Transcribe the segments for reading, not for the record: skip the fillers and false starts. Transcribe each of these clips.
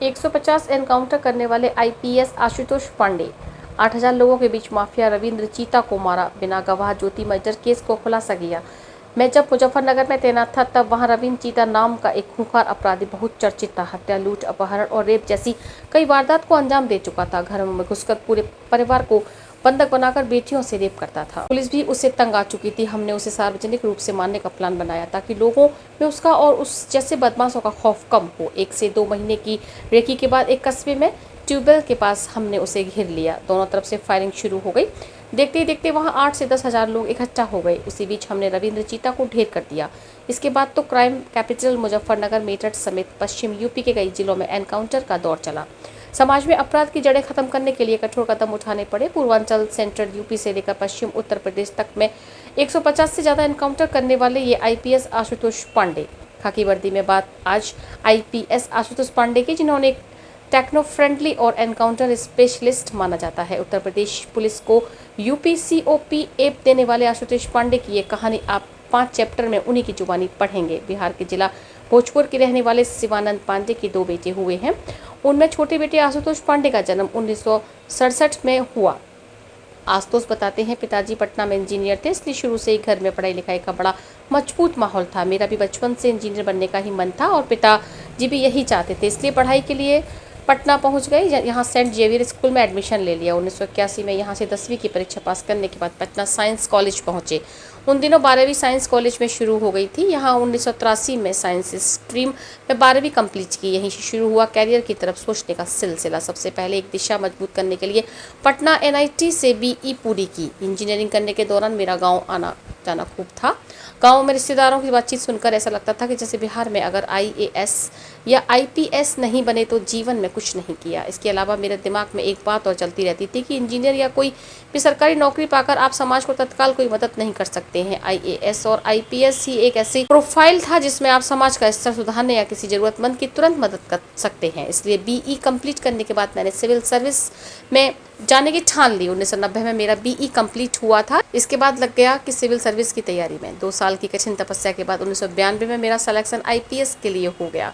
150 encounter करने वाले IPS Ashutosh Pandey. 8000 लोगों के बीच माफिया रविंद्र चीता को मारा, बिना गवाह ज्योति मर्डर केस को खुलासा किया। मैं जब मुजफ्फरनगर में तैनात था तब वहां रविंद्र चीता नाम का एक खूंखार अपराधी बहुत चर्चित था। हत्या, लूट, अपहरण और रेप जैसी कई वारदात को अंजाम दे चुका था। घरों में घुसकर पूरे परिवार को बंधक बनाकर बेटियों से रेप करता था। पुलिस भी उससे तंग आ चुकी थी। हमने उसे सार्वजनिक रूप से मारने का प्लान बनाया ताकि लोगों में उसका और उस जैसे बदमाशों का खौफ कम हो। 1 से 2 महीने की रेकी के बाद एक कस्बे में ट्यूबवेल के पास हमने उसे घेर लिया। दोनों तरफ से फायरिंग शुरू हो गई। देखते ही देखते वहां 8 से 10 हजार लोग इकट्ठा हो गए। उसी बीच हमने रविंद्र चीता को ढेर कर दिया। इसके बाद तो क्राइम कैपिटल मुजफ्फरनगर, मेरठ समेत पश्चिम यूपी के कई जिलों में एनकाउंटर का दौर चला। समाज में अपराध की जड़ें खत्म करने के लिए कठोर कदम उठाने पड़े। पूर्वांचल, सेंट्रल यूपी से लेकर पश्चिम उत्तर प्रदेश तक में 150 से ज्यादा एनकाउंटर करने वाले ये आईपीएस आशुतोष पांडे। खाकी वर्दी में बात आज आईपीएस आशुतोष पांडे की, जिन्होंने एक टेक्नो फ्रेंडली और एनकाउंटर स्पेशलिस्ट माना जाता है। उत्तर प्रदेश पुलिस को यूपीसीओपी ऐप देने वाले आशुतोष पांडे की ये कहानी आप 5 चैप्टर में उन्हीं की जुबानी पढ़ेंगे। बिहार के जिला भोजपुर के रहने वाले शिवानंद पांडे के 2 बेटे हुए हैं। उनमें छोटे बेटे आशुतोष पांडे का जन्म 1967 में हुआ। आशुतोष बताते हैं, पिताजी पटना में इंजीनियर थे, इसलिए शुरू से ही घर में पढ़ाई लिखाई का बड़ा मजबूत माहौल था। मेरा भी बचपन से इंजीनियर बनने का ही मन था और पिताजी भी यही चाहते थे, इसलिए पढ़ाई के लिए पटना पहुंच गए। यहाँ सेंट जेवियर स्कूल में एडमिशन ले लिया। 1981 में यहाँ से 10वीं की परीक्षा पास करने के बाद पटना साइंस कॉलेज पहुंचे। उन दिनों 12वीं साइंस कॉलेज में शुरू हो गई थी। यहाँ 1983 में साइंस स्ट्रीम में 12वीं कंप्लीट की। यहीं से शुरू हुआ कैरियर की तरफ सोचने का सिलसिला। सबसे पहले एक दिशा मजबूत करने के लिए पटना एनआईटी से बीई पूरी की। इंजीनियरिंग करने के दौरान मेरा गाँव आना जाना खूब था। गांव में रिश्तेदारों की बातचीत सुनकर ऐसा लगता था कि जैसे बिहार में अगर आईएएस या आईपीएस नहीं बने तो जीवन में कुछ नहीं किया। इसके अलावा मेरे दिमाग में एक बात और चलती रहती थी कि इंजीनियर या कोई भी सरकारी नौकरी पाकर आप समाज को तत्काल कोई मदद नहीं कर सकते हैं। आईएएस और आईपीएस ही एक ऐसी प्रोफाइल था जिसमें आप समाज का स्तर सुधारने या किसी जरूरतमंद की तुरंत मदद कर सकते हैं। इसलिए बीई कंप्लीट करने के बाद मैंने सिविल सर्विस में जाने की ठान ली। 1990 में मेरा बीई कंप्लीट हुआ था। इसके बाद लग गया कि सिविल सर्विस की तैयारी में। 2 साल की कठिन तपस्या के बाद 1992 में मेरा सिलेक्शन आईपीएस के लिए हो गया।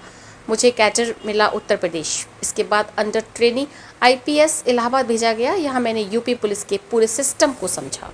मुझे कैडर मिला उत्तर प्रदेश। इसके बाद अंडर ट्रेनिंग आईपीएस इलाहाबाद भेजा गया। यहाँ मैंने यूपी पुलिस के पूरे सिस्टम को समझा।